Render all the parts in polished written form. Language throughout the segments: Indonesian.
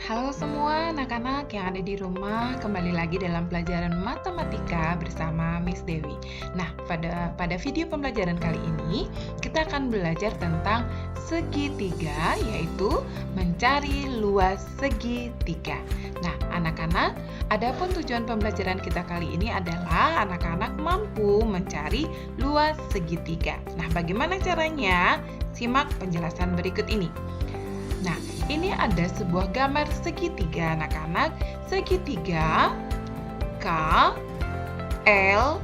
Halo semua anak-anak yang ada di rumah, kembali lagi dalam pelajaran matematika bersama Miss Dewi. Nah, pada video pembelajaran kali ini, kita akan belajar tentang segitiga, yaitu mencari luas segitiga. Nah, anak-anak, adapun tujuan pembelajaran kita kali ini adalah anak-anak mampu mencari luas segitiga. Nah, bagaimana caranya? Simak penjelasan berikut ini. Nah, ini ada sebuah gambar segitiga anak-anak. Segitiga K, L,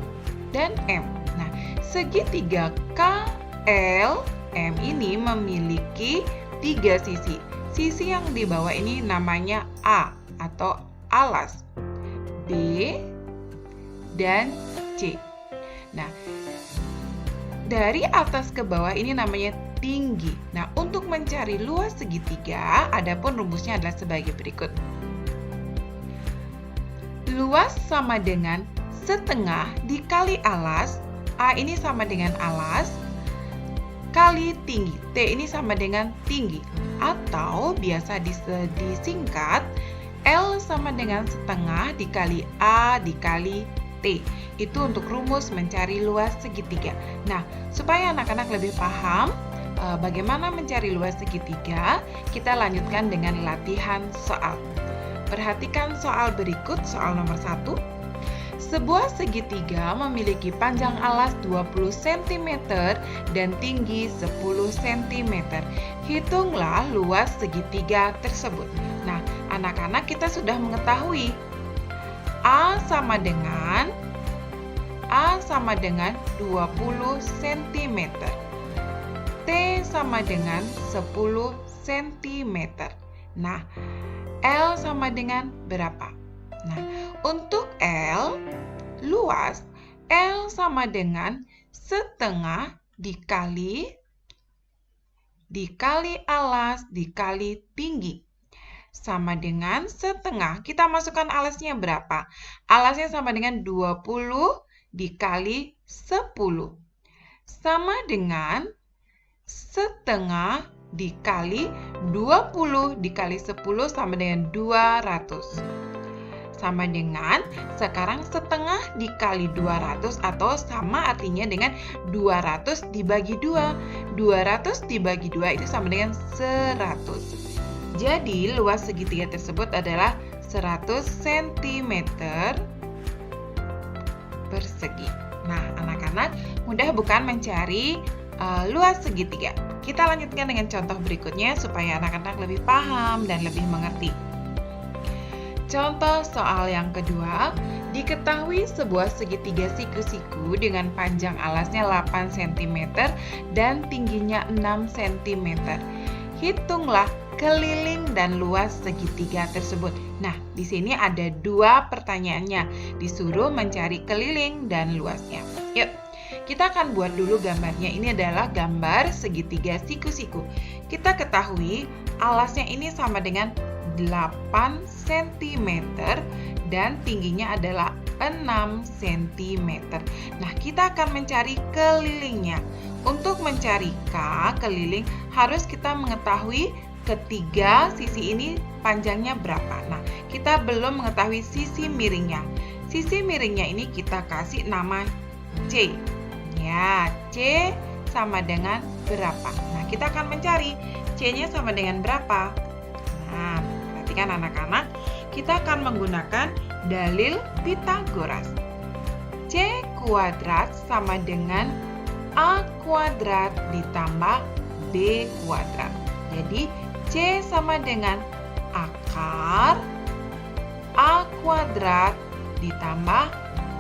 dan M. Nah, segitiga K, L, M ini memiliki 3 sisi. Sisi yang di bawah ini namanya A atau alas, B, dan C. Nah, dari atas ke bawah ini namanya tinggi. Nah, untuk mencari luas segitiga, adapun rumusnya adalah sebagai berikut. Luas sama dengan setengah dikali alas, A ini sama dengan alas, kali tinggi, T ini sama dengan tinggi. Atau biasa disingkat, L sama dengan setengah dikali A dikali T. Itu untuk rumus mencari luas segitiga. Nah, supaya anak-anak lebih paham bagaimana mencari luas segitiga, kita lanjutkan dengan latihan soal. Perhatikan soal berikut, soal nomor 1. Sebuah segitiga memiliki panjang alas 20 cm dan tinggi 10 cm. Hitunglah luas segitiga tersebut. Nah, anak-anak kita sudah mengetahui A sama dengan 20 cm. T sama dengan 10 cm. Nah, L sama dengan berapa? Nah, untuk L, luas, L sama dengan setengah dikali alas dikali tinggi. Sama dengan setengah. Kita masukkan alasnya berapa? Alasnya sama dengan 20 dikali 10. Sama dengan setengah dikali 20 dikali 10 sama dengan 200. Sama dengan, sekarang setengah dikali 200 atau sama artinya dengan 200 dibagi 2. 200 dibagi 2 itu sama dengan 100. Jadi, luas segitiga tersebut adalah 100 cm persegi. Nah, anak-anak, mudah bukan mencari luas segitiga. Kita lanjutkan dengan contoh berikutnya supaya anak-anak lebih paham dan lebih mengerti. Contoh soal yang kedua, diketahui sebuah segitiga siku-siku dengan panjang alasnya 8 cm dan tingginya 6 cm. Hitunglah keliling dan luas segitiga tersebut. Nah, di sini ada 2 pertanyaannya. Disuruh mencari keliling dan luasnya. Yuk, kita akan buat dulu gambarnya. Ini adalah gambar segitiga siku-siku. Kita ketahui alasnya ini sama dengan 8 cm dan tingginya adalah 6 cm. Nah, kita akan mencari kelilingnya. Untuk mencari K, keliling, harus kita mengetahui ketiga sisi ini panjangnya berapa. Nah, kita belum mengetahui sisi miringnya. Sisi miringnya ini kita kasih nama C. Ya, C sama dengan berapa? Nah, kita akan mencari C-nya sama dengan berapa. Nah, perhatikan anak-anak, kita akan menggunakan dalil Pythagoras. C kuadrat sama dengan A kuadrat ditambah B kuadrat. Jadi, C sama dengan akar A kuadrat ditambah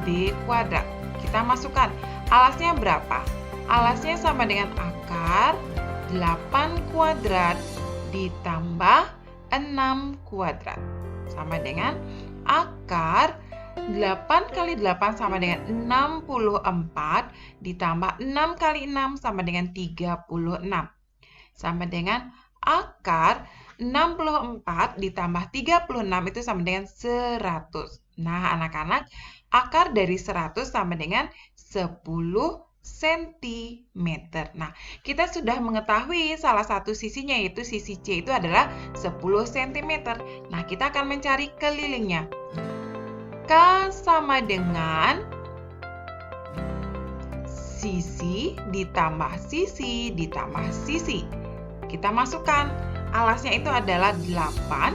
B kuadrat. Kita masukkan. Alasnya berapa? Alasnya sama dengan akar 8 kuadrat ditambah 6 kuadrat. Sama dengan akar 8 kali 8 sama dengan 64 ditambah 6 kali 6 sama dengan 36. Sama dengan akar 64 ditambah 36 itu sama dengan 100. Nah, anak-anak, akar dari 100 sama dengan 10 sentimeter. Nah, kita sudah mengetahui salah satu sisinya, yaitu sisi C itu adalah 10 cm. Nah, kita akan mencari kelilingnya. K sama dengan sisi ditambah sisi ditambah sisi. Kita masukkan, alasnya itu adalah 8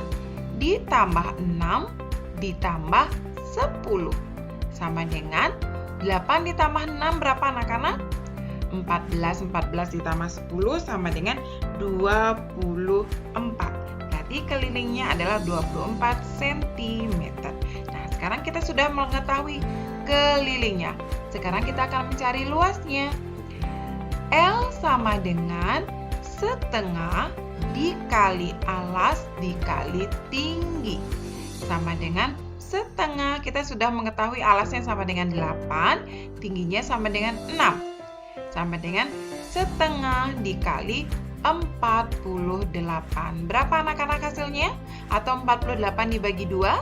ditambah 6 ditambah 10. Sama dengan 8 ditambah 6 berapa anak-anak? 14 ditambah 10 sama dengan 24. Berarti kelilingnya adalah 24 cm. Nah, sekarang kita sudah mengetahui kelilingnya. Sekarang kita akan mencari luasnya. L sama dengan setengah dikali alas dikali tinggi. Sama dengan setengah. Kita sudah mengetahui alasnya sama dengan 8, tingginya sama dengan 6. Sama dengan setengah dikali 48. Berapa anak-anak hasilnya? Atau 48 dibagi 2?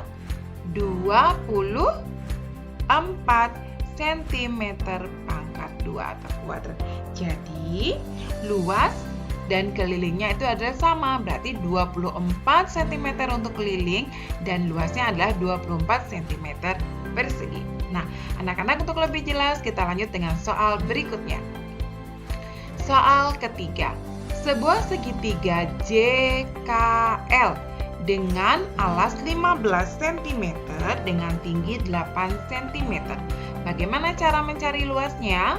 24 cm pangkat 2 atau kuadrat. Jadi, luas dan kelilingnya itu adalah sama, berarti 24 cm untuk keliling dan luasnya adalah 24 cm persegi. Nah, anak-anak, untuk lebih jelas kita lanjut dengan soal berikutnya. Soal ketiga, sebuah segitiga JKL dengan alas 15 cm dengan tinggi 8 cm. Bagaimana cara mencari luasnya?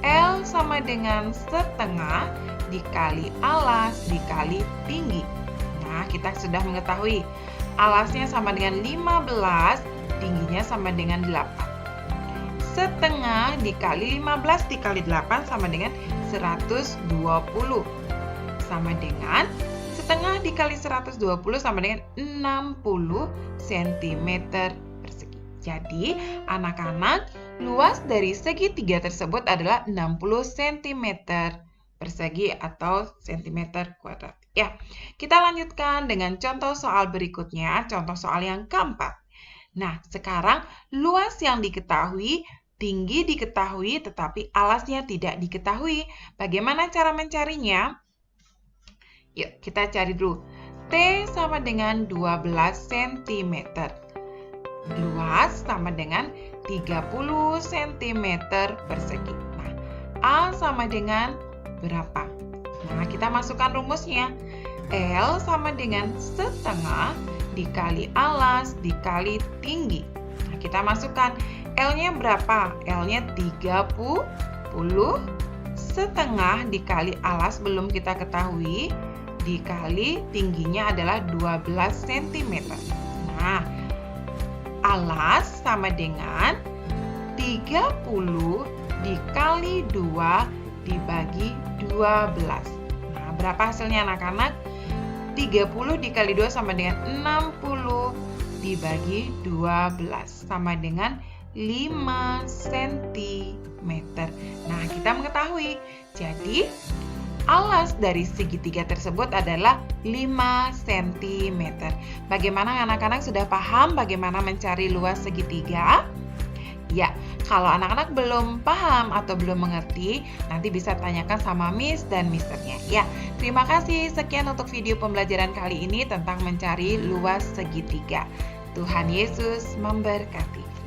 L sama dengan setengah dikali alas dikali tinggi. Nah, kita sudah mengetahui alasnya sama dengan 15, tingginya sama dengan 8. Setengah dikali 15 dikali 8 sama dengan 120. Sama dengan setengah dikali 120 sama dengan 60 cm persegi. Jadi, anak-anak, luas dari segitiga tersebut adalah 60 cm persegi atau cm kuadrat. Ya, kita lanjutkan dengan contoh soal berikutnya, contoh soal yang keempat. Nah, sekarang luas yang diketahui, tinggi diketahui, tetapi alasnya tidak diketahui. Bagaimana cara mencarinya? Yuk, kita cari dulu. T sama dengan 12 cm. Luas sama dengan 30 cm persegi. Nah, A sama dengan berapa? Nah, kita masukkan rumusnya. L sama dengan setengah dikali alas dikali tinggi. Nah, kita masukkan. L-nya berapa? L-nya 30. Setengah dikali alas belum kita ketahui. Dikali tingginya adalah 12 cm. Nah, alas sama dengan 30 dikali 2 dibagi 12. Nah, berapa hasilnya anak-anak? 30 dikali 2 sama dengan 60 dibagi 12 sama dengan 5 cm. Nah, kita mengetahui. Jadi, alas dari segitiga tersebut adalah 5 cm. Bagaimana anak-anak, sudah paham bagaimana mencari luas segitiga? Ya, kalau anak-anak belum paham atau belum mengerti, nanti bisa tanyakan sama Miss dan Misternya. Ya, terima kasih. Sekian untuk video pembelajaran kali ini tentang mencari luas segitiga. Tuhan Yesus memberkati.